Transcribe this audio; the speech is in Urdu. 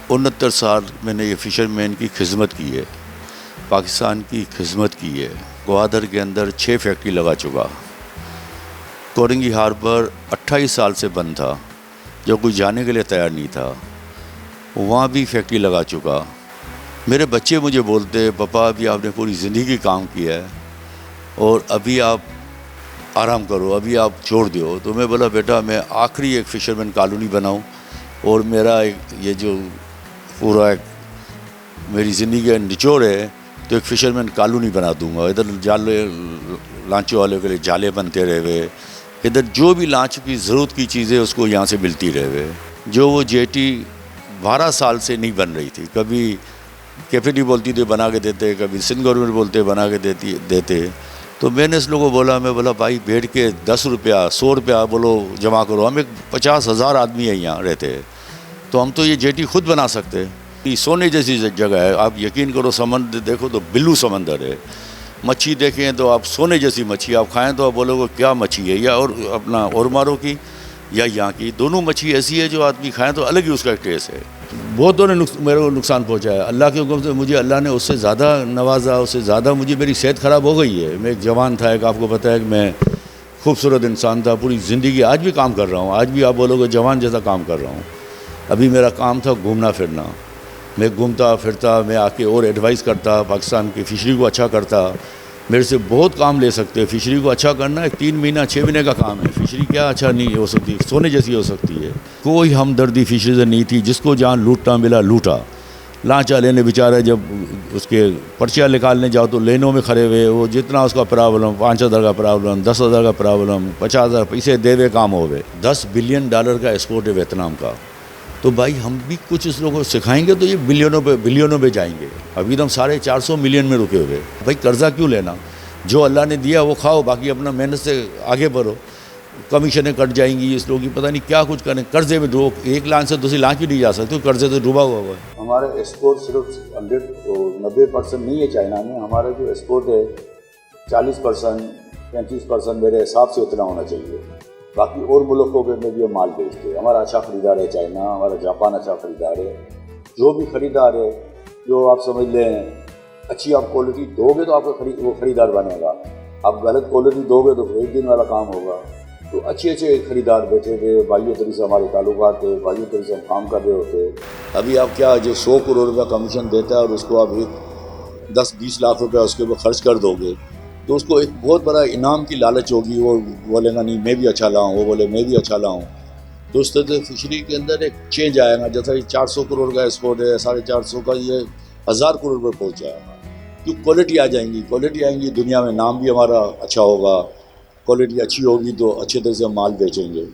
69 سال میں نے یہ فشر مین کی خدمت کی ہے، پاکستان کی خدمت کی ہے۔ گوادر کے اندر 6 فیکٹری لگا چکا۔ کورنگی ہاربر 28 سال سے بند تھا، جو کوئی جانے کے لیے تیار نہیں تھا، وہاں بھی فیکٹری لگا چکا۔ میرے بچے مجھے بولتے پاپا ابھی آپ نے پوری زندگی کام کیا ہے اور ابھی آپ آرام کرو، ابھی آپ چھوڑ دیو۔ تو میں بولا بیٹا میں آخری ایک فشرمین کالونی بناؤں اور میرا یہ جو پورا ایک میری زندگی کا نچوڑ ہے تو ایک فشرمین کالونی بنا دوں گا۔ ادھر جالے لانچوں والوں کے لیے جالے بنتے رہے ہوئے، ادھر جو بھی لانچ کی ضرورت کی چیزیں اس کو یہاں سے ملتی رہے ہوئے۔ جو وہ جیٹی 12 سال سے نہیں بن رہی تھی، کبھی کیفیٹی بولتی تھی بنا کے دیتے، کبھی سندھ گورنمنٹ بولتے بنا کے دیتے۔ تو میں نے اس لوگوں کو بولا، میں بولا بھائی بیٹھ کے 10 روپیہ 100 روپیہ بولو جمع کرو، ہم ایک 50,000 آدمی ہیں یہاں رہتے، تو ہم تو یہ جیٹی خود بنا سکتے۔ یہ سونے جیسی جگہ ہے، آپ یقین کرو سمندر دیکھو تو بلو سمندر ہے، مچھی دیکھیں تو آپ سونے جیسی مچھی، آپ کھائیں تو آپ بولو گے کیا مچھی ہے، یا اور اپنا اور مارو کی یا یہاں کی، دونوں مچھی ایسی ہے جو آدمی کھائیں تو الگ ہی اس کا ایک ٹیسٹ ہے۔ بہتوں نے میرے کو نقصان پہنچایا، اللہ کے حکم سے مجھے اللہ نے اس سے زیادہ نوازا، اس سے زیادہ مجھے میری صحت خراب ہو گئی ہے۔ میں ایک جوان تھا، ایک آپ کو پتہ ہے کہ میں خوبصورت انسان تھا، پوری زندگی آج بھی کام کر رہا ہوں، آج بھی آپ بولو گے جوان جیسا کام کر رہا ہوں۔ ابھی میرا کام تھا گھومنا پھرنا، میں گھومتا پھرتا، میں آ کے اور ایڈوائز کرتا، پاکستان کی فشری کو اچھا کرتا۔ میرے سے بہت کام لے سکتے، فشری کو اچھا کرنا ایک 3 مہینہ 6 مہینے کا کام ہے۔ فشری کیا اچھا نہیں ہو سکتی، سونے جیسی ہو سکتی ہے۔ کوئی ہمدردی فشری سے نہیں تھی، جس کو جہاں لوٹنا ملا لوٹا۔ لانچا لینے بیچارے جب اس کے پرچیاں نکالنے جاؤ تو لینوں میں کھڑے ہوئے، وہ جتنا اس کا پرابلم 5,000 کا پرابلم، 10,000 کا پرابلم، 50,000 پیسے دے ہوئے کام ہوئے۔ $10 بلین کا ایکسپورٹ ہے ویتنام کا۔ تو بھائی ہم بھی کچھ اس لوگوں کو سکھائیں گے تو یہ بلینوں پہ جائیں گے۔ ابھی تو ہم 450 ملین میں رکے ہوئے۔ بھائی قرضہ کیوں لینا؟ جو اللہ نے دیا وہ کھاؤ، باقی اپنا محنت سے آگے بڑھو۔ کمیشنیں کٹ جائیں گی، اس لوگوں کی پتہ نہیں کیا کچھ کریں، قرضے میں ڈوب، ایک لانچ سے دوسری لانچ بھی نہیں جا سکتے، قرضے سے ڈوبا ہوا ہے۔ ہمارا ایکسپورٹ صرف 90% نہیں ہے چائنا میں، ہمارا جو ایکسپورٹ ہے 40% 35% میرے حساب سے اتنا ہونا چاہیے۔ باقی اور ملکوں میں بھی ہم مال بیچتے ہیں۔ ہمارا اچھا خریدار ہے چائنا، ہمارا جاپان اچھا خریدار ہے۔ جو بھی خریدار ہے، جو آپ سمجھ لیں اچھی آپ کوالٹی دو گے تو آپ کا وہ خریدار بنے گا، آپ غلط کوالٹی دو گے تو ایک دن والا کام ہوگا۔ تو اچھے خریدار بیٹھے تھے، بھائیوں طریقے سے ہمارے تعلقات تھے، بھائیوں طریقے سے ہم کام کر رہے ہوتے۔ ابھی آپ کیا جو 100 کروڑ روپیہ کمیشن دیتا ہے اور اس کو آپ 10-20 لاکھ روپیہ اس کے اوپر خرچ کر دو گے تو اس کو ایک بہت بڑا انعام کی لالچ ہوگی، وہ بولے گا نہیں میں بھی اچھا لاؤں، وہ بولے میں بھی اچھا لاؤں۔ تو اس طرح سے فشری کے اندر ایک چینج آئے گا، جیسا یہ 400 کروڑ کا ایکسپورٹ ہے، 450 کا، یہ 1000 کروڑ پر پہنچ جائے گا۔ کیوں کوالٹی آ جائیں گی دنیا میں، نام بھی ہمارا اچھا ہوگا، کوالٹی اچھی ہوگی تو اچھے طرح سے ہم مال بیچیں گے۔